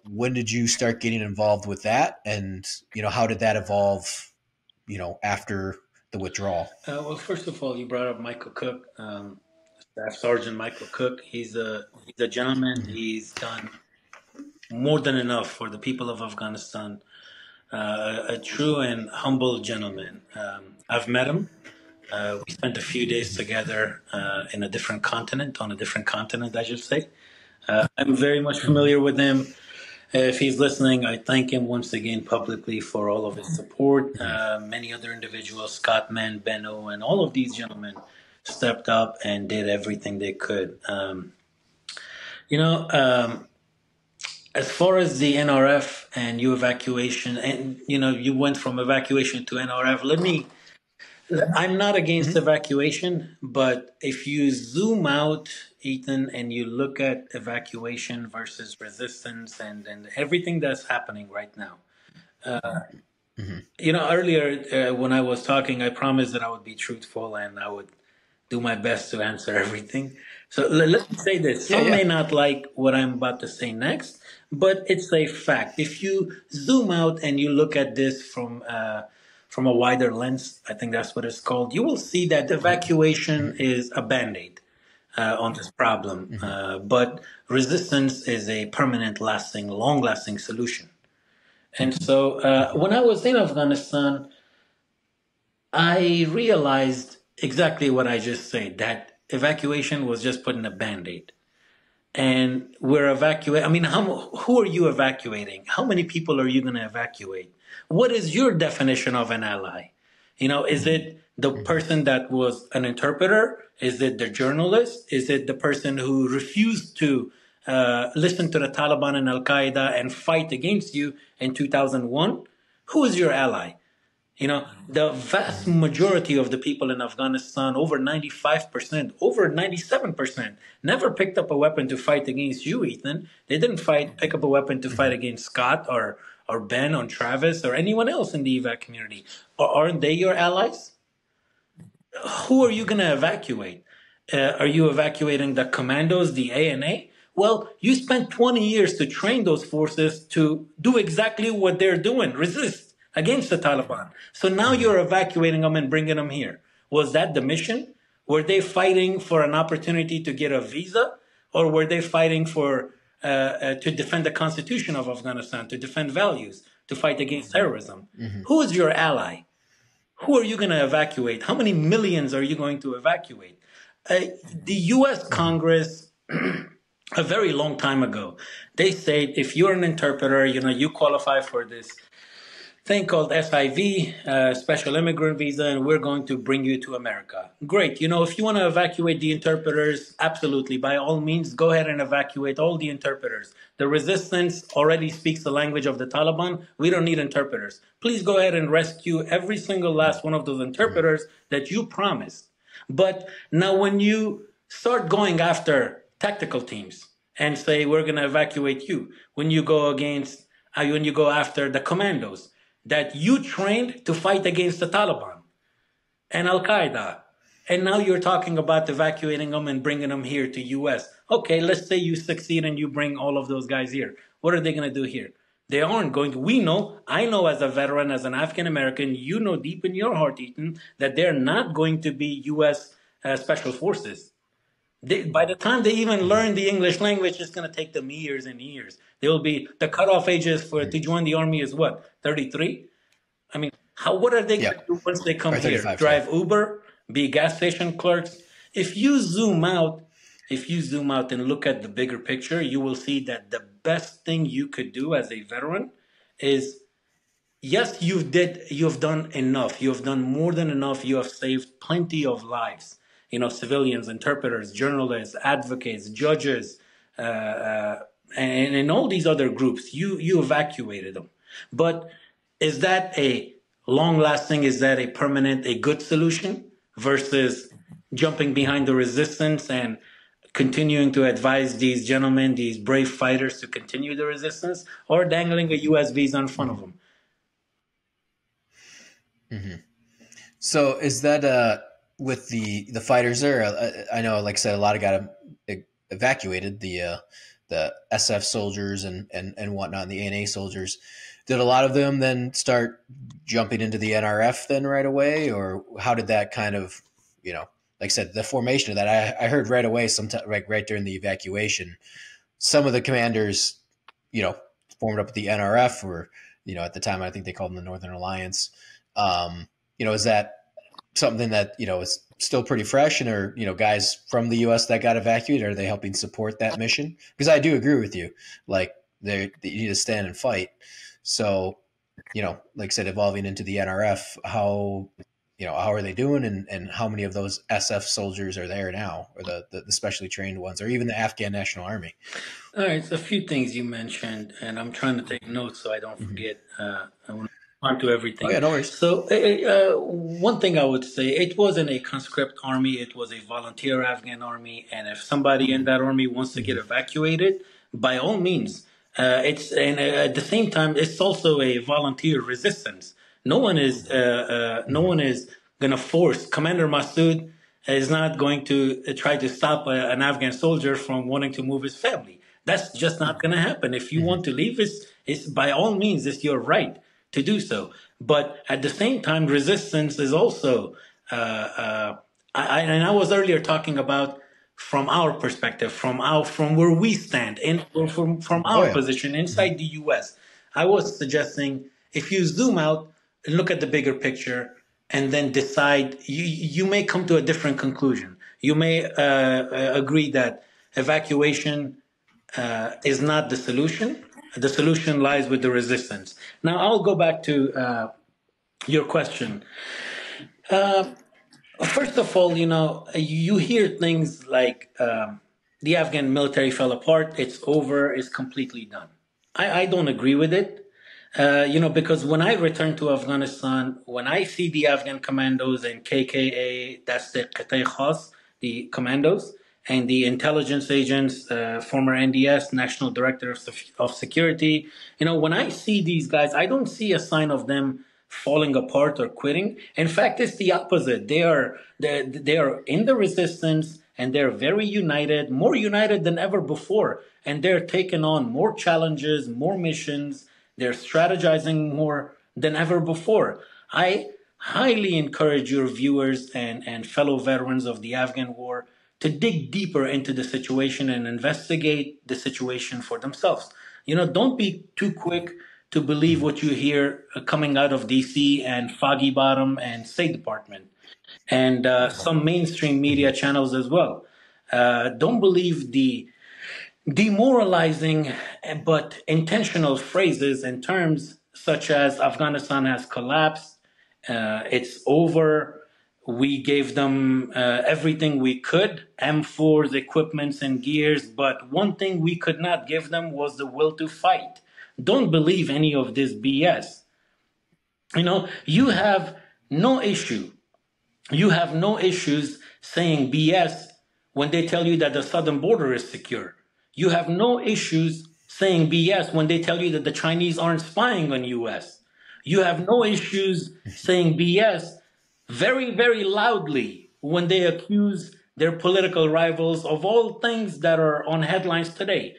when did you start getting involved with that? And, how did that evolve, after the withdrawal? Well, first of all, you brought up Michael Cook, Staff Sergeant Michael Cook. He's a gentleman. He's done more than enough for the people of Afghanistan. A true and humble gentleman. I've met him. We spent a few days together on a different continent, I should say. I'm very much familiar with him. If he's listening, I thank him once again publicly for all of his support. Many other individuals, Scott Mann, Benno, and all of these gentlemen stepped up and did everything they could. As far as the NRF and you evacuation, and you went from evacuation to NRF. I'm not against evacuation, but if you zoom out, Ethan, and you look at evacuation versus resistance and everything that's happening right now. Earlier when I was talking, I promised that I would be truthful and I would do my best to answer everything. So let me say this. Some may not like what I'm about to say next, but it's a fact. If you zoom out and you look at this from a wider lens, I think that's what it's called, you will see that evacuation is a Band-Aid on this problem. But resistance is a permanent, long-lasting solution. And so when I was in Afghanistan, I realized exactly what I just said, that evacuation was just putting a Band-Aid. And we're evacuating. I mean, who are you evacuating? How many people are you going to evacuate? What is your definition of an ally? Is it the person that was an interpreter? Is it the journalist? Is it the person who refused to listen to the Taliban and Al-Qaeda and fight against you in 2001? Who is your ally? You know, the vast majority of the people in Afghanistan, over 95%, over 97%, never picked up a weapon to fight against you, Ethan. They didn't pick up a weapon to fight against Scott or Ben or Travis or anyone else in the evac community. Or aren't they your allies? Who are you going to evacuate? Are you evacuating the commandos, the ANA? Well, you spent 20 years to train those forces to do exactly what they're doing, resist against the Taliban. So now you're evacuating them and bringing them here. Was that the mission? Were they fighting for an opportunity to get a visa? Or were they fighting for to defend the Constitution of Afghanistan, to defend values, to fight against terrorism? Who is your ally? Who are you going to evacuate? How many millions are you going to evacuate? The U.S. Congress, a very long time ago, they said if you're an interpreter, you qualify for this thing called SIV, Special Immigrant Visa, and we're going to bring you to America. Great. If you want to evacuate the interpreters, absolutely, by all means, go ahead and evacuate all the interpreters. The resistance already speaks the language of the Taliban. We don't need interpreters. Please go ahead and rescue every single last one of those interpreters that you promised. But now when you start going after tactical teams and say, we're going to evacuate you, when you go after the commandos that you trained to fight against the Taliban and Al-Qaeda, and now you're talking about evacuating them and bringing them here to U.S. Okay, let's say you succeed and you bring all of those guys here. What are they going to do here? They aren't going to. I know as a veteran, as an African American, you know deep in your heart, Ethan, that they're not going to be U.S. Special Forces. By the time they even learn the English language, it's going to take them years and years. The cutoff ages to join the army is what, 33? I mean, what are they going to do once they come here? Drive Uber, be gas station clerks? If you zoom out and look at the bigger picture, you will see that the best thing you could do as a veteran is, yes, you've done enough. You have done more than enough. You have saved plenty of lives. Civilians, interpreters, journalists, advocates, judges, and all these other groups. You evacuated them. But is that a long-lasting, is that a permanent, a good solution versus jumping behind the resistance and continuing to advise these gentlemen, these brave fighters to continue the resistance, or dangling a U.S. visa in front of them? Mm-hmm. So is that with the fighters there? I know, like I said, a lot of got evacuated, the SF soldiers and whatnot, and the ANA soldiers. Did a lot of them then start jumping into the NRF then right away, or how did that kind of, like I said, the formation of that? I heard right away, sometime right during the evacuation, some of the commanders, formed up with the NRF, or at the time I think they called them the Northern Alliance. Is that something that is still pretty fresh, and are guys from the U.S. that got evacuated, are they helping support that mission? Because I do agree with you, like you need to stand and fight. So, like I said, evolving into the NRF, how are they doing, and how many of those SF soldiers are there now, or the specially trained ones, or even the Afghan National Army? All right, so a few things you mentioned, and I'm trying to take notes so I don't forget. I want to respond to everything. Oh, yeah, no worries. So one thing I would say, it wasn't a conscript army, it was a volunteer Afghan army, and if somebody in that army wants to get evacuated, by all means. At the same time, it's also a volunteer resistance. No one is going to force. Commander Massoud is not going to try to stop an Afghan soldier from wanting to move his family. That's just not going to happen. If you want to leave, it's by all means, it's your right to do so. But at the same time, resistance is also. I was earlier talking about from our perspective, from where we stand, and from our position inside the U.S. I was suggesting, if you zoom out and look at the bigger picture, and then decide, you may come to a different conclusion. You may agree that evacuation is not the solution. The solution lies with the resistance. Now, I'll go back to your question. First of all, you hear things like the Afghan military fell apart, it's over, it's completely done. I don't agree with it. Because when I return to Afghanistan, when I see the Afghan commandos and KKA, that's the Qatay Khas, the commandos, and the intelligence agents, former NDS, National Director of Security, when I see these guys, I don't see a sign of them falling apart or quitting. In fact, it's the opposite. They are in the resistance, and they're very united, more united than ever before, and they're taking on more challenges, more missions. They're strategizing more than ever before. I highly encourage your viewers and fellow veterans of the Afghan war to dig deeper into the situation and investigate the situation for themselves. Don't be too quick to believe what you hear coming out of DC and Foggy Bottom and State Department and some mainstream media channels as well. Don't believe the demoralizing but intentional phrases and terms such as Afghanistan has collapsed, it's over, we gave them everything we could, M4s, equipments, and gears, but one thing we could not give them was the will to fight. Don't believe any of this BS. You have no issue. You have no issues saying BS when they tell you that the southern border is secure. You have no issues saying BS when they tell you that the Chinese aren't spying on US. You have no issues saying BS very, very loudly when they accuse their political rivals of all things that are on headlines today.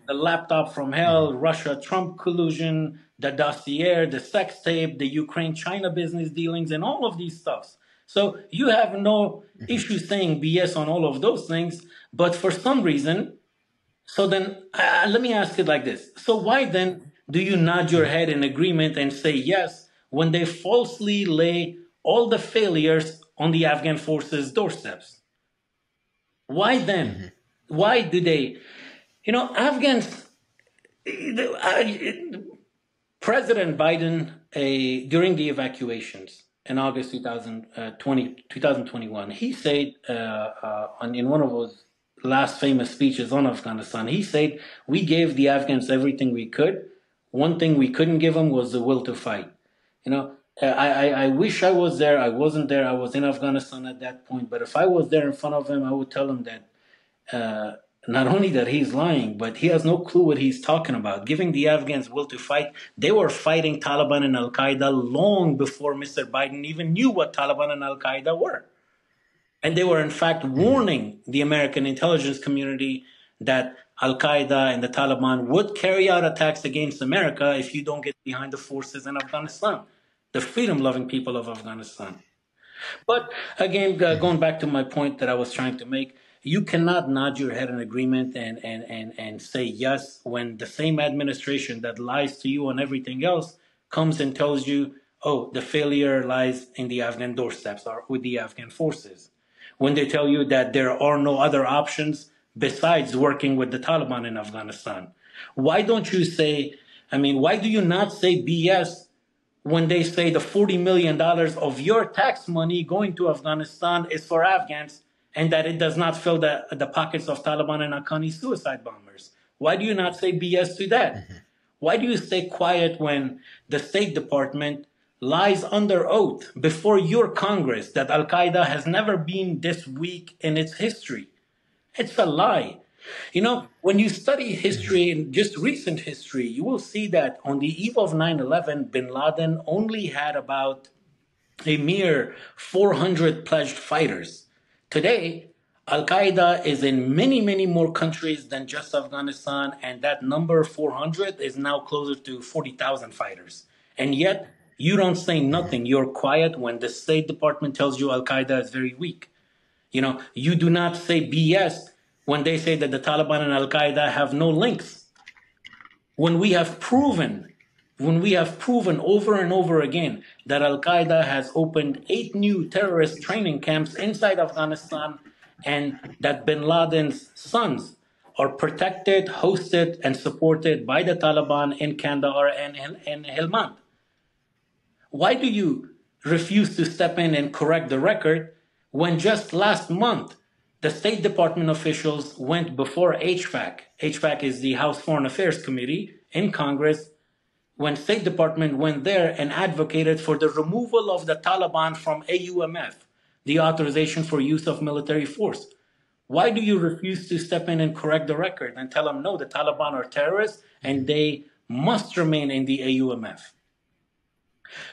The laptop from hell, Russia-Trump collusion, the dossier, the sex tape, the Ukraine-China business dealings, and all of these stuffs. So you have no issue saying BS on all of those things, but for some reason, so then let me ask it like this. So why then do you nod your head in agreement and say yes when they falsely lay all the failures on the Afghan forces' doorsteps? Why then? Why do they? Afghans, President Biden, during the evacuations in August 2021, he said in one of those last famous speeches on Afghanistan, he said, we gave the Afghans everything we could. One thing we couldn't give them was the will to fight. I wish I was there. I wasn't there. I was in Afghanistan at that point. But if I was there in front of him, I would tell him that not only that he's lying, but he has no clue what he's talking about. Giving the Afghans will to fight. They were fighting Taliban and Al-Qaeda long before Mr. Biden even knew what Taliban and Al-Qaeda were. And they were, in fact, warning the American intelligence community that Al-Qaeda and the Taliban would carry out attacks against America if you don't get behind the forces in Afghanistan, the freedom-loving people of Afghanistan. But again, going back to my point that I was trying to make, you cannot nod your head in agreement and say yes when the same administration that lies to you on everything else comes and tells you, oh, the failure lies in the Afghan doorsteps or with the Afghan forces. When they tell you that there are no other options besides working with the Taliban in Afghanistan. Why don't you say, why do you not say BS when they say the $40 million of your tax money going to Afghanistan is for Afghans and that it does not fill the pockets of Taliban and Afghani suicide bombers? Why do you not say BS to that? Why do you stay quiet when the State Department lies under oath before your Congress that Al-Qaeda has never been this weak in its history? It's a lie. When you study history, just recent history, you will see that on the eve of 9/11, bin Laden only had about a mere 400 pledged fighters. Today, Al-Qaeda is in many, many more countries than just Afghanistan, and that number 400 is now closer to 40,000 fighters. And yet, you don't say nothing. You're quiet when the State Department tells you Al-Qaeda is very weak. You do not say BS when they say that the Taliban and Al-Qaeda have no links. When we have proven over and over again that Al-Qaeda has opened 8 new terrorist training camps inside Afghanistan and that bin Laden's sons are protected, hosted, and supported by the Taliban in Kandahar and Helmand. Why do you refuse to step in and correct the record when just last month the State Department officials went before HFAC? HFAC is the House Foreign Affairs Committee in Congress, when State Department went there and advocated for the removal of the Taliban from AUMF, the authorization for use of military force. Why do you refuse to step in and correct the record and tell them, no, the Taliban are terrorists and they must remain in the AUMF?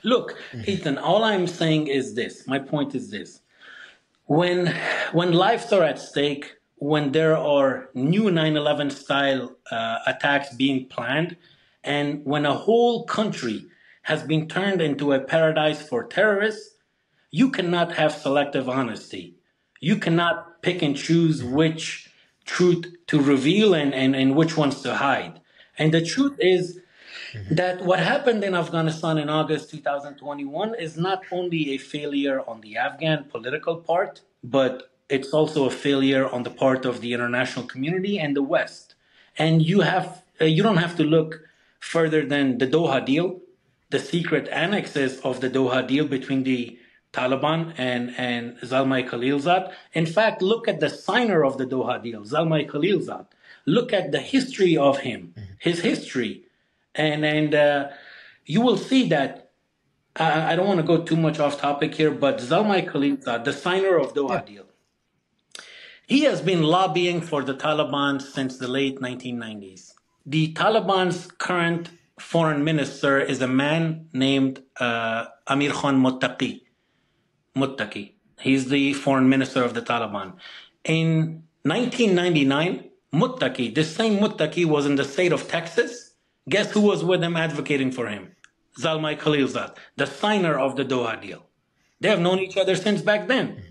Look, Ethan, all I'm saying is this. My point is this. When lives are at stake, when there are new 9/11 style attacks being planned, and when a whole country has been turned into a paradise for terrorists, you cannot have selective honesty. You cannot pick and choose which truth to reveal and which ones to hide. And the truth is that what happened in Afghanistan in August 2021 is not only a failure on the Afghan political part, but it's also a failure on the part of the international community and the West. And you don't have to look further than the Doha deal, the secret annexes of the Doha deal between the Taliban and Zalmay Khalilzad. In fact, look at the signer of the Doha deal, Zalmay Khalilzad. Look at the history of him, his history. And you will see that, I don't want to go too much off topic here, but Zalmay Khalilzad, the signer of Doha deal, he has been lobbying for the Taliban since the late 1990s. The Taliban's current foreign minister is a man named Amir Khan Muttaqi. He's the foreign minister of the Taliban. In 1999, Muttaqi, this same Muttaqi, was in the state of Texas. Guess who was with him advocating for him? Zalmay Khalilzad, the signer of the Doha deal. They have known each other since back then.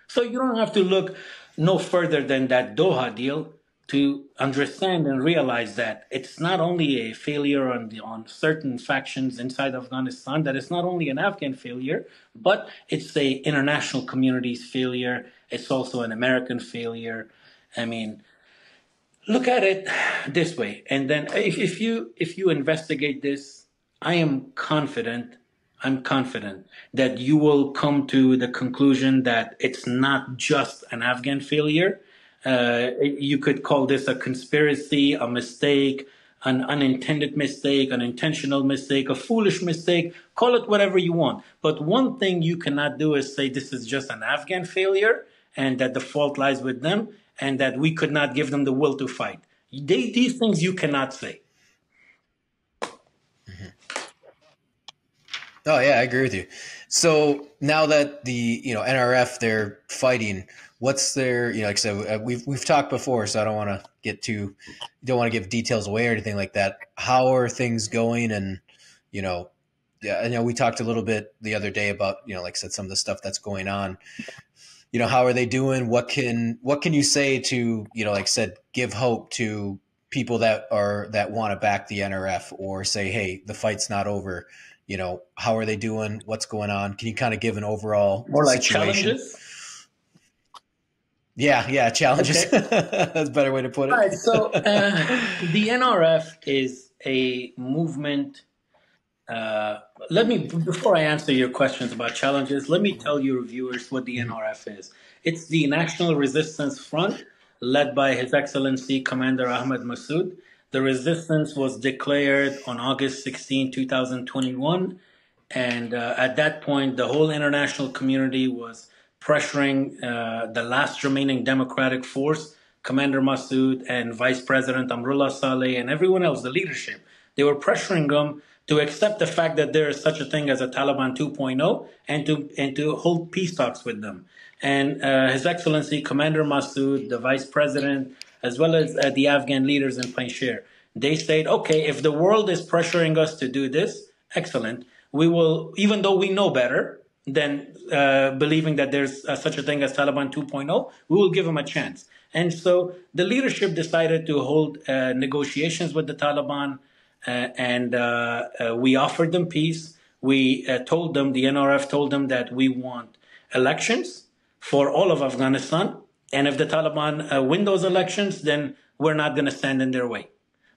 So you don't have to look no further than that Doha deal to understand and realize that it's not only a failure on certain factions inside Afghanistan, that it's not only an Afghan failure, but it's a international community's failure. It's also an American failure. I mean, look at it this way. And then if you investigate this, I'm confident that you will come to the conclusion that it's not just an Afghan failure. You could call this a conspiracy, a mistake, an unintended mistake, an intentional mistake, a foolish mistake. Call it whatever you want. But one thing you cannot do is say this is just an Afghan failure and that the fault lies with them and that we could not give them the will to fight. These things you cannot say. Oh yeah, I agree with you. So now that the NRF, they're fighting, what's their like I said, we've talked before, so I don't want to give details away or anything like that. How are things going? And yeah, I know we talked a little bit the other day about like I said, some of the stuff that's going on. How are they doing? What can you say to like I said, give hope to people that want to back the NRF or say, hey, the fight's not over? How are they doing? What's going on? Can you kind of give an overall more like situation? Challenges? Yeah, challenges. Okay. That's a better way to put it. All right, so the NRF is a movement. Before I answer your questions about challenges, let me tell your viewers what the NRF is. It's the National Resistance Front, led by His Excellency Commander Ahmed Massoud. The resistance was declared on August 16, 2021. And at that point, the whole international community was pressuring the last remaining democratic force, Commander Massoud and Vice President Amrullah Saleh and everyone else, the leadership. They were pressuring them to accept the fact that there is such a thing as a Taliban 2.0 and to hold peace talks with them. And His Excellency Commander Massoud, the Vice President, as well as the Afghan leaders in Panjshir, they said, okay, if the world is pressuring us to do this, excellent. We will, even though we know better than believing that there's such a thing as Taliban 2.0, we will give them a chance. And so the leadership decided to hold negotiations with the Taliban, and we offered them peace. We told them, the NRF told them that we want elections for all of Afghanistan. And if the Taliban win those elections, then we're not going to stand in their way.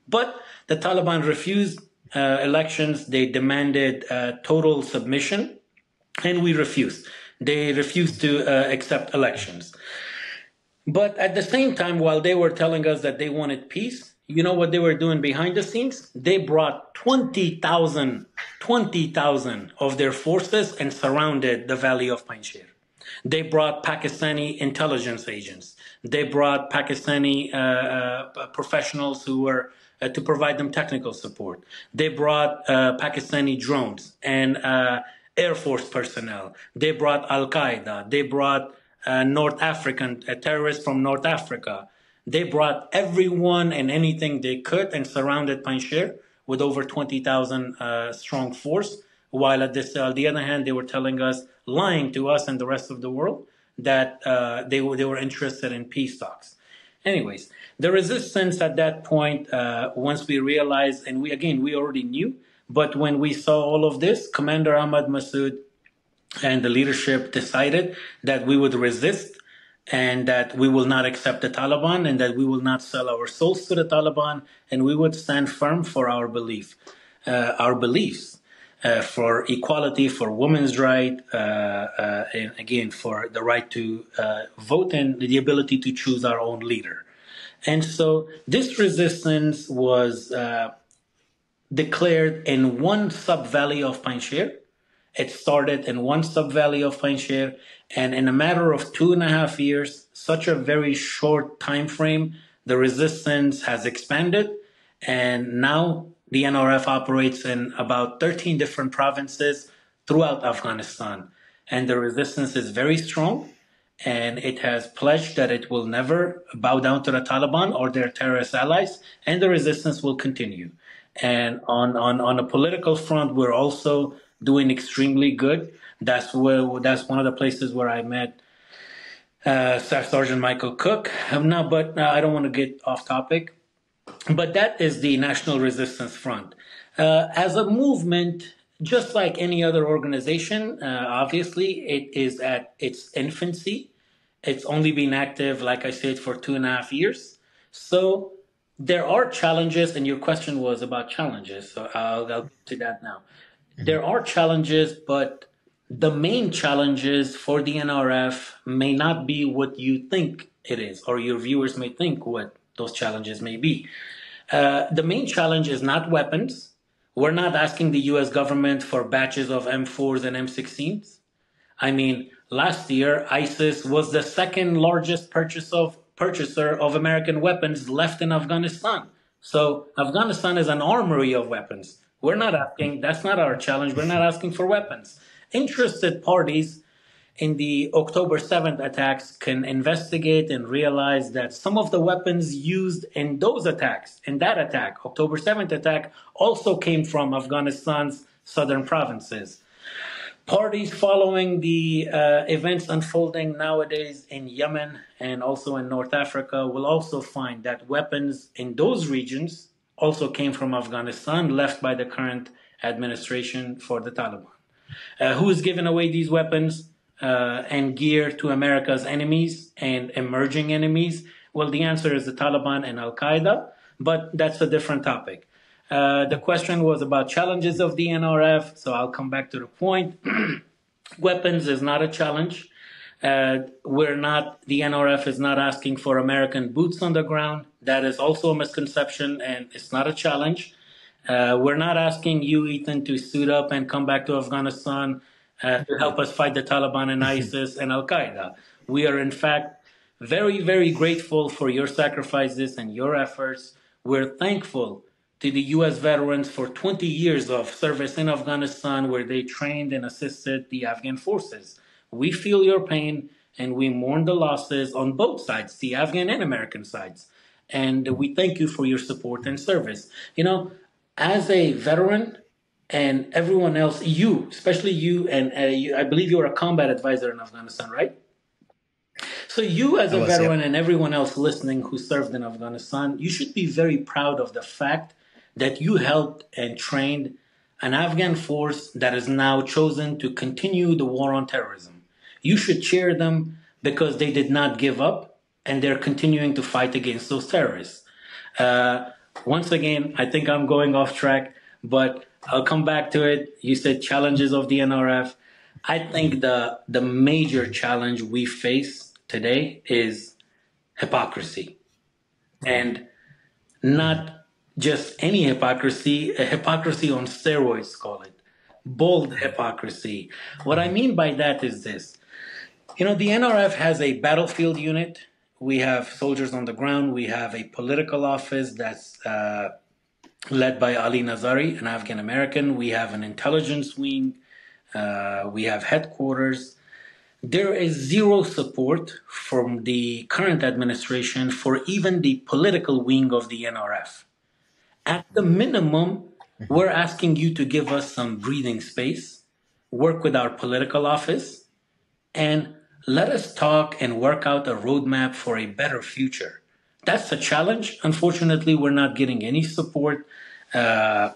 But the Taliban refused elections. They demanded total submission, and we refused. They refused to accept elections. But at the same time, while they were telling us that they wanted peace, You know what they were doing behind the scenes? They brought 20,000 of their forces and surrounded the valley of Panjshir. They brought Pakistani intelligence agents. They brought Pakistani professionals who were to provide them technical support. They brought Pakistani drones and Air Force personnel. They brought Al Qaeda. They brought North African terrorists from North Africa. They brought everyone and anything they could and surrounded Panjshir with over 20,000 strong force. While at the other hand, they were telling us, lying to us and the rest of the world, that they were interested in peace talks. Anyways, the resistance at that point, once we realized, and we already knew, but when we saw all of this, Commander Ahmad Massoud and the leadership decided that we would resist and that we will not accept the Taliban and that we will not sell our souls to the Taliban, and we would stand firm for our beliefs, for equality, for women's right, and again, for the right to vote and the ability to choose our own leader. And so this resistance was declared in one sub-valley of Panjshir. It started in one sub-valley of Panjshir, and in a matter of 2.5 years, such a very short time frame, the resistance has expanded, and now the NRF operates in about 13 different provinces throughout Afghanistan. And the resistance is very strong, and it has pledged that it will never bow down to the Taliban or their terrorist allies, and the resistance will continue. And on a political front, we're also doing extremely good. That's one of the places where I met Staff Sergeant Michael Cook. I don't want to get off topic, but that is the National Resistance Front. As a movement, just like any other organization, obviously it is at its infancy. It's only been active, like I said, for 2.5 years. So there are challenges, and your question was about challenges. So I'll get to that now. There are challenges, but the main challenges for the NRF may not be what you think it is, or your viewers may think what those challenges may be. The main challenge is not weapons. We're not asking the U.S. government for batches of M4s and M16s. I mean, last year, ISIS was the second largest purchaser of American weapons left in Afghanistan. So Afghanistan is an armory of weapons. We're not asking, that's not our challenge. We're not asking for weapons. Interested parties in the October 7th attacks can investigate and realize that some of the weapons used in those attacks, in that attack, October 7th attack, also came from Afghanistan's southern provinces. Parties following the events unfolding nowadays in Yemen and also in North Africa will also find that weapons in those regions also came from Afghanistan, left by the current administration for the Taliban. Who is giving away these weapons and gear to America's enemies and emerging enemies? Well, the answer is the Taliban and Al Qaeda, but that's a different topic. The question was about challenges of the NRF, so I'll come back to the point. Weapons is not a challenge. The NRF is not asking for American boots on the ground. That is also a misconception, and it's not a challenge. We're not asking you, Ethan, to suit up and come back to Afghanistan to help us fight the Taliban and ISIS and Al Qaeda. We are, in fact, very, very grateful for your sacrifices and your efforts. We're thankful to the U.S. veterans for 20 years of service in Afghanistan, where they trained and assisted the Afghan forces. We feel your pain, and we mourn the losses on both sides, the Afghan and American sides. And we thank you for your support and service. You know, as a veteran and everyone else, you, especially you, and I believe you were a combat advisor in Afghanistan, right? So you as a veteran and everyone else listening who served in Afghanistan, you should be very proud of the fact that you helped and trained an Afghan force that is now chosen to continue the war on terrorism. You should cheer them because they did not give up and they're continuing to fight against those terrorists. Once again, I think I'm going off track, but I'll come back to it. You said challenges of the NRF. I think the major challenge we face today is hypocrisy. And not just any hypocrisy, a hypocrisy on steroids, call it. Bold hypocrisy. What I mean by that is this. You know, the NRF has a battlefield unit. We have soldiers on the ground. We have a political office that's led by Ali Nazari, an Afghan American. We have an intelligence wing. We have headquarters. There is zero support from the current administration for even the political wing of the NRF. At the minimum, we're asking you to give us some breathing space, work with our political office, and let us talk and work out a roadmap for a better future. That's a challenge. Unfortunately, we're not getting any support. The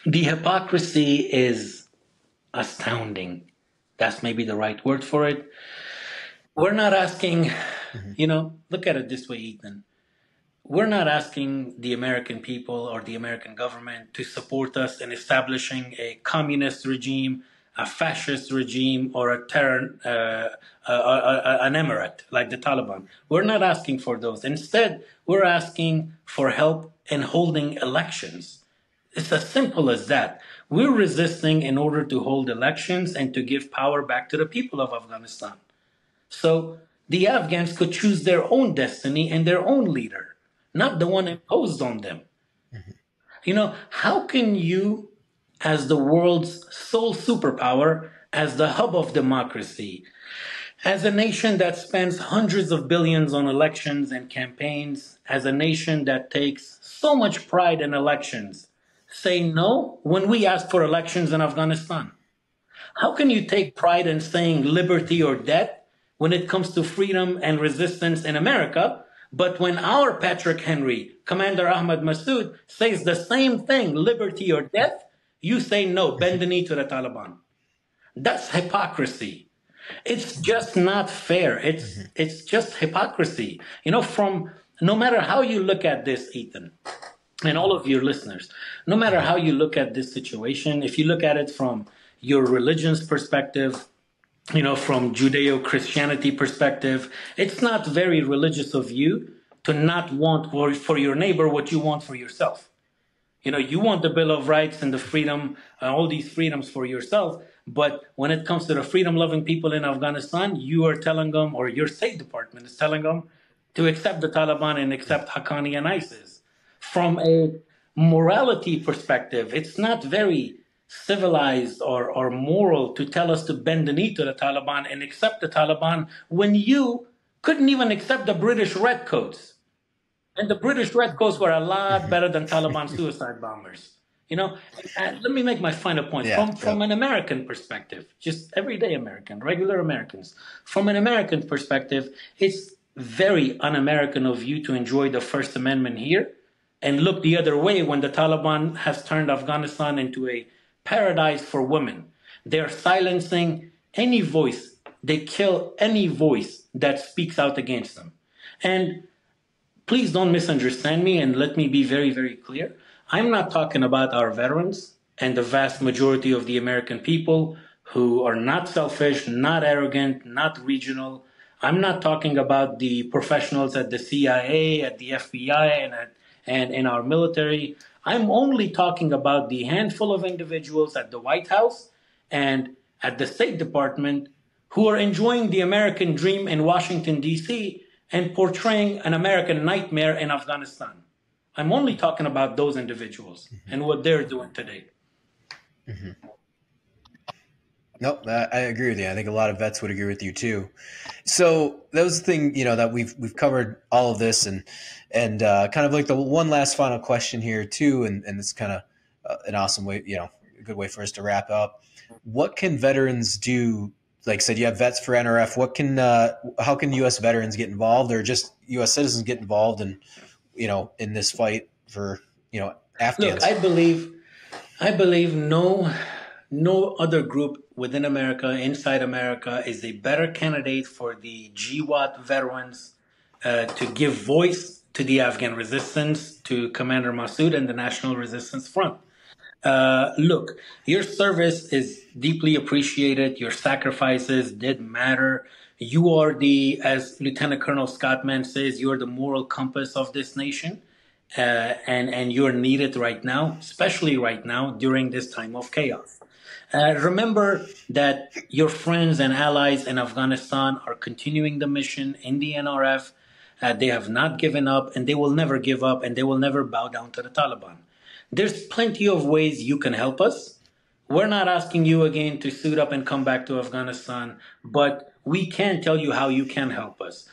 hypocrisy is astounding. That's maybe the right word for it. We're not asking, look at it this way, Ethan. We're not asking the American people or the American government to support us in establishing a communist regime, a fascist regime, or a terror, an emirate like the Taliban. We're not asking for those. Instead, we're asking for help in holding elections. It's as simple as that. We're resisting in order to hold elections and to give power back to the people of Afghanistan. So the Afghans could choose their own destiny and their own leader, not the one imposed on them. How can you, as the world's sole superpower, as the hub of democracy, as a nation that spends hundreds of billions on elections and campaigns, as a nation that takes so much pride in elections, say no when we ask for elections in Afghanistan? How can you take pride in saying liberty or death when it comes to freedom and resistance in America, but when our Patrick Henry, Commander Ahmad Massoud, says the same thing, liberty or death, you say no, bend the knee to the Taliban? That's hypocrisy. It's just not fair. It's just hypocrisy. No matter how you look at this, Ethan, and all of your listeners, no matter how you look at this situation, if you look at it from your religion's perspective, from Judeo-Christianity perspective, it's not very religious of you to not want for your neighbor what you want for yourself. You want the Bill of Rights and the freedom, all these freedoms for yourself, but when it comes to the freedom-loving people in Afghanistan, you are telling them, or your State Department is telling them, to accept the Taliban and accept Haqqani and ISIS. From a morality perspective, it's not very civilized or moral to tell us to bend the knee to the Taliban and accept the Taliban when you couldn't even accept the British Redcoats. And the British Redcoats were a lot better than Taliban suicide bombers. Let me make my final point. From an American perspective, just everyday American, regular Americans, from an American perspective, it's very un-American of you to enjoy the First Amendment here and look the other way when the Taliban has turned Afghanistan into a paradise for women. They're silencing any voice. They kill any voice that speaks out against them. And please don't misunderstand me and let me be very, very clear. I'm not talking about our veterans and the vast majority of the American people who are not selfish, not arrogant, not regional. I'm not talking about the professionals at the CIA, at the FBI, and in our military. I'm only talking about the handful of individuals at the White House and at the State Department who are enjoying the American dream in Washington, D.C. and portraying an American nightmare in Afghanistan. I'm only talking about those individuals and what they're doing today. Nope, I agree with you. I think a lot of vets would agree with you too. So that was the thing, that we've covered all of this and kind of like the one last final question here too, and it's kind of an awesome way, a good way for us to wrap up. What can veterans do? Like I said, you have vets for NRF. How can U.S. veterans get involved, or just U.S. citizens get involved in this fight for Afghans? Look, I believe no other group within America, inside America, is a better candidate for the GWAT veterans to give voice to the Afghan resistance, to Commander Massoud and the National Resistance Front. Look, your service is deeply appreciated. Your sacrifices did matter. You are as Lieutenant Colonel Scottman says, you are the moral compass of this nation. and you're needed right now, especially right now during this time of chaos. Remember that your friends and allies in Afghanistan are continuing the mission in the NRF. They have not given up, and they will never give up, and they will never bow down to the Taliban. There's plenty of ways you can help us. We're not asking you again to suit up and come back to Afghanistan, but we can tell you how you can help us.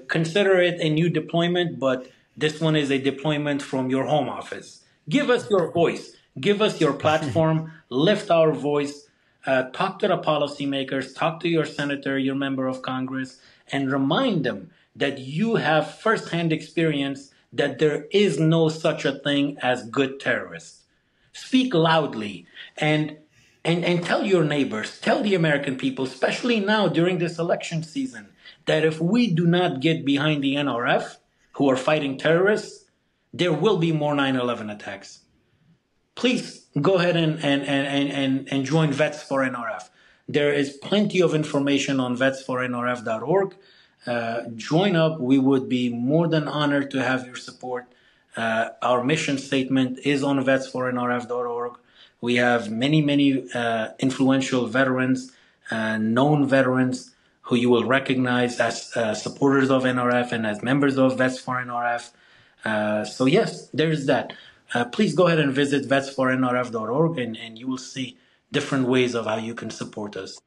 Consider it a new deployment, but this one is a deployment from your home office. Give us your voice. Give us your platform. Lift our voice. Talk to the policymakers. Talk to your senator, your member of Congress, and remind them that you have firsthand experience that there is no such a thing as good terrorists. Speak loudly and tell your neighbors, tell the American people, especially now during this election season, that if we do not get behind the NRF, who are fighting terrorists, there will be more 9/11 attacks. Please go ahead and join Vets for NRF. There is plenty of information on vetsfornrf.org. Join up. We would be more than honored to have your support. Our mission statement is on vetsfornrf.org. We have many influential veterans, known veterans who you will recognize as supporters of NRF and as members of Vets for NRF. So yes, there's that. Please go ahead and visit vetsfornrf.org and you will see different ways of how you can support us.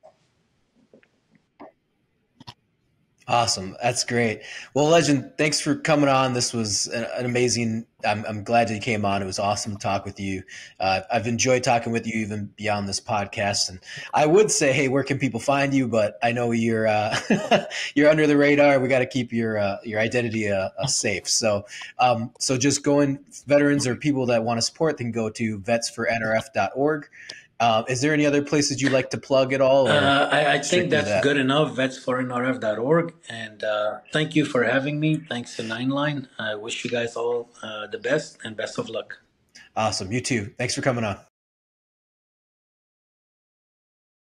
Awesome. That's great. Well, Legend, thanks for coming on. This was an amazing, I'm glad that you came on. It was awesome to talk with you. I've enjoyed talking with you even beyond this podcast. And I would say, hey, where can people find you? But I know you're, you're under the radar. We got to keep your identity safe. So just veterans or people that want to support, they can go to vetsfornrf.org. Is there any other places you'd like to plug at all? I think that's good enough, vetsfornrf.org. And thank you for having me. Thanks to Nine Line. I wish you guys all the best and best of luck. Awesome. You too. Thanks for coming on.